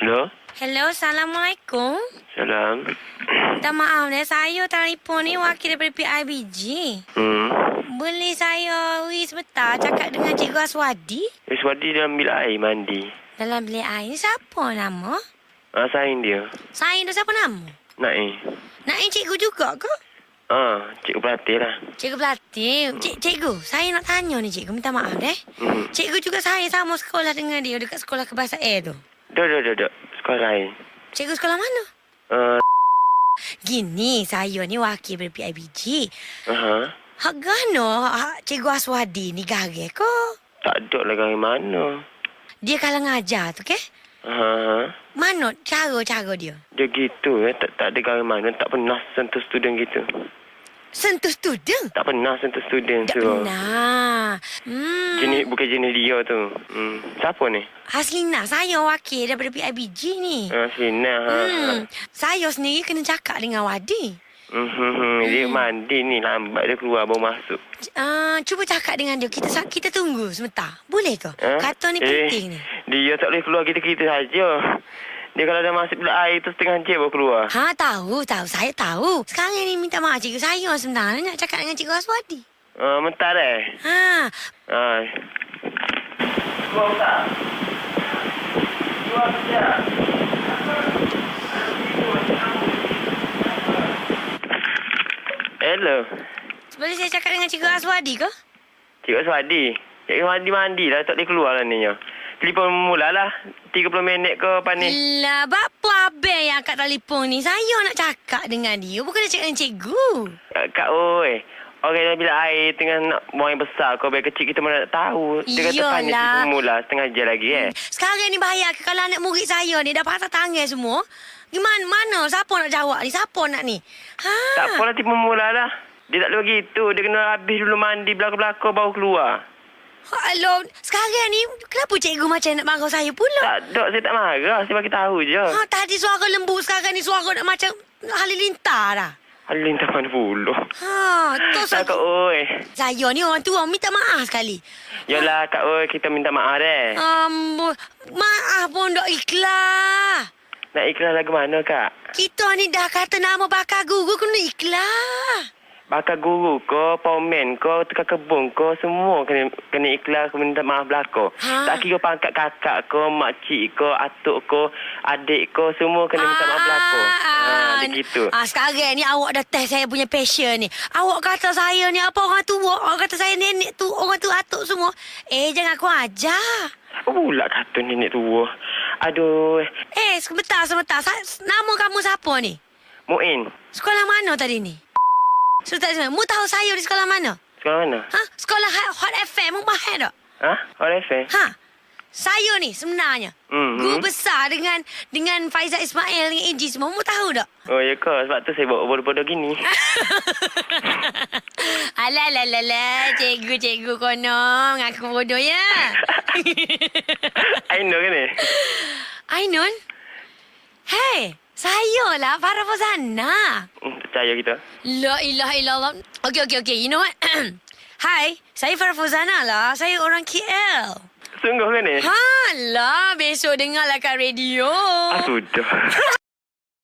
Hello? Hello, Assalamualaikum. Salam. Minta maaf saya telefon ni wakil daripada PIBG. Boleh saya sebentar cakap dengan Cikgu Aswadi? Iswadi dalam bilik air mandi. Dalam bilik air ni siapa nama? Saing dia. Sain tu siapa nama? Naik. Naik cikgu juga ke? Cikgu pelatih lah. Cikgu pelatih. Cikgu, saya nak tanya ni cikgu. Minta maaf Cikgu juga saya sama sekolah dengan dia dekat sekolah Kebahasa Air tu. Duduk. Sekolah lain. Cikgu sekolah mana? Gini, saya ni wakil dari PIBG. Hak gano Cikgu Aswadi ni gage ko? Tak ada lah dari mana. Dia kalau ngajar tu ke? Mana cara dia? Dia gitu tak ada dari mana. Tak pernah sentuh student gitu. Sentuh student? Tak pernah sentuh student Tak tu. pernah. Bukan jenis dia tu. Siapa ni? Haslina, saya wakil daripada PIBG ni. Sina. Saya sendiri kena cakap dengan Wadi. Dia mandi ni. Lambat dia keluar baru masuk. Cuba cakap dengan dia. Kita tunggu sebentar. Boleh ke? Kata ni penting ni. Dia tak boleh keluar kita saja. Dia kalau dah masuk bilik air tu setengah jam baru keluar. Tahu. Saya tahu. Sekarang ni minta maaf cikgu. Saya sebenarnya nak cakap dengan Cikgu Aswadi. Mentar Keluar tak? Keluar sekejap. Hello. Boleh saya cakap dengan Cikgu Aswadi ke? Cikgu Aswadi. Cikgu Aswadi mandi lah. Tak boleh keluar lah ni. Telefon mula lah. 30 minit ke apa ni? Lah, bapa abang yang angkat telefon ni. Saya nak cakap dengan dia. Bukan nak cakap dengan cikgu. Kak, oi. Orang dalam bilik air tengah nak buang yang besar. Kau biar kecil kita mana nak tahu. Dia kata tanya telefon mula setengah jam lagi Sekarang ni bahaya ke kalau anak murid saya ni dah patah tangan semua. Gimana? Mana? Siapa nak jawab ni? Siapa nak ni? Tak apalah telefon mula lah. Dia tak boleh begitu. Dia kena habis dulu mandi belakang-belakang baru keluar. Halo, sekarang ni kenapa cikgu macam nak marah saya pula? Tak, saya tak marah. Saya bagi tahu je. Tadi suara lembut, sekarang ni suara nak macam halilintar dah. Halilintar mana pula? Tu tak, Kak Oi. Saya ni orang tua, minta maaf sekali. Yalah, Kak Oi, kita minta maaf Maaf pun tak ikhlas. Nak ikhlas lagu mana, Kak? Kita ni dah kata nama bakal guru, kena ikhlas. Bakal guru ko, pomen ko, tukar kebun ko, semua kena ikhlas, kena minta maaf belakang. Tak kira pangkat kakak ko, makcik ko, atuk ko, adik ko, semua kena minta maaf belakang. Begitu. Sekarang ni awak dah test saya punya passion ni. Awak kata saya ni apa orang tua, awak kata saya nenek tu, orang tu atuk semua. Jangan aku ajar. Apa pula kata nenek tua? Aduh. Sebentar. Nama kamu siapa ni? Muin. Sekolah mana tadi ni? Mu tahu saya di sekolah mana? Sekolah mana? Sekolah Hot FM. Mu mahal tak? Hot FM? Saya ni sebenarnya guru besar dengan Faizal Ismail dengan Eji semua. Mu tahu tak? Oh ya ke? Sebab tu saya bawa bodoh-bodoh gini. Alah. Cikgu kono ngaku bodoh ya. Ainun ke ni? Ainun? Hey, saya lah Farah Fozana. Percaya kita. La ilaha illallah. Okay. You know what? Hai, saya Farah Fozana lah. Saya orang KL. Sungguh ke ni? Lah, besok dengarlah kat radio. Sudah.